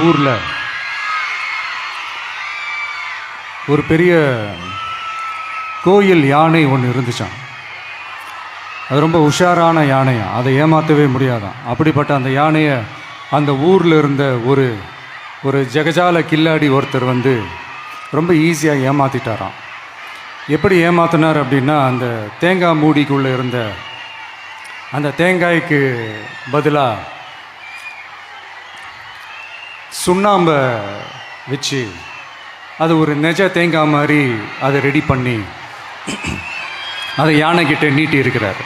ஊரில் ஒரு பெரிய கோயில் யானை ஒன்று இருந்துச்சான். அது ரொம்ப உஷாரான யானையாம், அதை ஏமாற்றவே முடியாதான். அப்படிப்பட்ட அந்த யானையை அந்த ஊரில் இருந்த ஒரு ஜெகஜால கில்லாடி ஒருத்தர் வந்து ரொம்ப ஈஸியாக ஏமாற்றிட்டாராம். எப்படி ஏமாத்தினார் அப்படின்னா, அந்த தேங்காய் மூடிக்குள்ளே இருந்த அந்த தேங்காய்க்கு பதிலாக சுண்ணாம்பை வச்சு அது ஒரு நெஜ தேங்காய் மாதிரி அதை ரெடி பண்ணி அதை யானைக்கிட்ட நீட்டி இருக்கிறார்.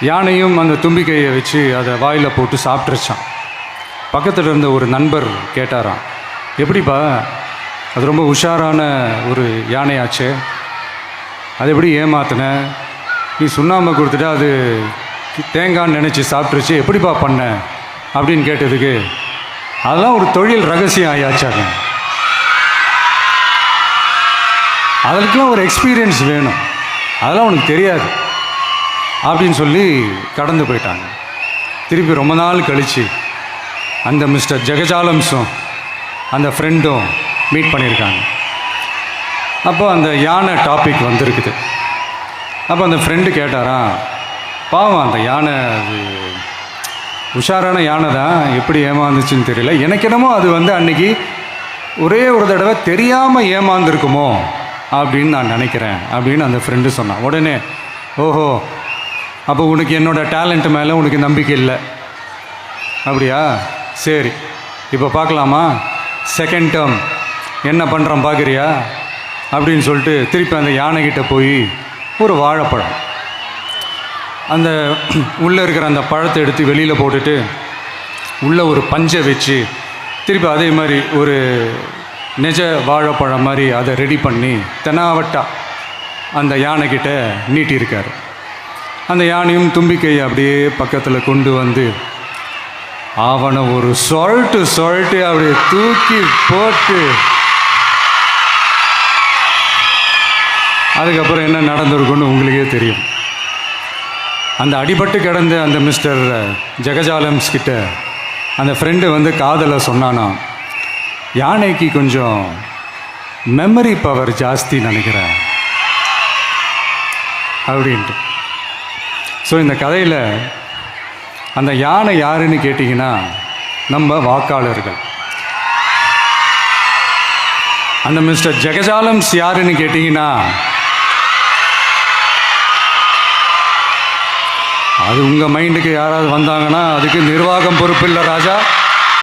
யானையும் அந்த தும்பிக்கையை வச்சு அதை வாயில் போட்டு சாப்பிட்ருச்சான். பக்கத்தில் இருந்த ஒரு நண்பர் கேட்டாராம், எப்படிப்பா, அது ரொம்ப உஷாரான ஒரு யானையாச்சே, அது எப்படி ஏமாத்தின? நீ சுண்ணாம்பை கொடுத்துட்டு அது தேங்காய்ன்னு நினச்சி சாப்பிட்ருச்சு, எப்படிப்பா பண்ண அப்படின்னு கேட்டதுக்கு, அதெல்லாம் ஒரு தொழில் ரகசியம் ஆயாச்சாங்க, அதற்கெலாம் ஒரு எக்ஸ்பீரியன்ஸ் வேணும், அதெல்லாம் உனக்கு தெரியாது அப்படின்னு சொல்லி கடந்து போயிட்டாங்க. திருப்பி ரொம்ப நாள் கழித்து அந்த மிஸ்டர் ஜெகஜாலம்ஸும் அந்த ஃப்ரெண்டும் மீட் பண்ணியிருக்காங்க. அப்போ அந்த யானை டாபிக் வந்திருக்குது. அப்போ அந்த ஃப்ரெண்டு கேட்டாராம், பாவம் அந்த யானை அது உஷாரான யானை தான், எப்படி ஏமாந்துச்சுன்னு தெரியல, எனக்கு என்னமோ அது வந்து அன்றைக்கி ஒரே ஒரு தடவை தெரியாமல் ஏமாந்துருக்குமோ அப்படின்னு நான் நினைக்கிறேன் அப்படின்னு அந்த ஃப்ரெண்டு சொன்னான். உடனே, ஓஹோ, அப்போ உனக்கு என்னோடய டேலண்ட் மேலே உனக்கு நம்பிக்கை இல்லை அப்படியா, சரி இப்போ பார்க்கலாமா, செகண்ட் டேர்ம் என்ன பண்ணுறோம் பார்க்குறியா அப்படின்னு சொல்லிட்டு திருப்பி அந்த யானைக்கிட்ட போய் ஒரு வாழைப்பழம், அந்த உள்ளே இருக்கிற அந்த பழத்தை எடுத்து வெளியில் போட்டுட்டு உள்ளே ஒரு பஞ்சை வச்சு திருப்பி அதே மாதிரி ஒரு நெஜ வாழைப்பழம் மாதிரி அதை ரெடி பண்ணி தெனாவட்டா அந்த யானைக்கிட்ட நீட்டியிருக்கார். அந்த யானையும் தும்பிக்கையை அப்படியே பக்கத்தில் கொண்டு வந்து அவனை ஒரு சொல்லிட்டு அப்படியே தூக்கி போட்டு, அதுக்கப்புறம் என்ன நடந்திருக்குன்னு உங்களுக்கே தெரியும். அந்த அடிபட்டு கிடந்த அந்த மிஸ்டர் ஜெகஜாலம்ஸ் கிட்ட அந்த ஃப்ரெண்டு வந்து காதலை சொன்னானா, யானைக்கு கொஞ்சம் மெமரி பவர் ஜாஸ்தி நினைக்கிறேன் அப்படின்ட்டு. ஸோ இந்த கதையில் அந்த யானை யாருன்னு கேட்டிங்கன்னா நம்ம வாக்காளர்கள். அந்த மிஸ்டர் ஜெகஜாலம்ஸ் யாருன்னு கேட்டிங்கன்னா அது உங்கள் மைண்டுக்கு யாராவது வந்தாங்கன்னா அதுக்கு நிர்வாகம் பொறுப்பு இல்லை ராஜா.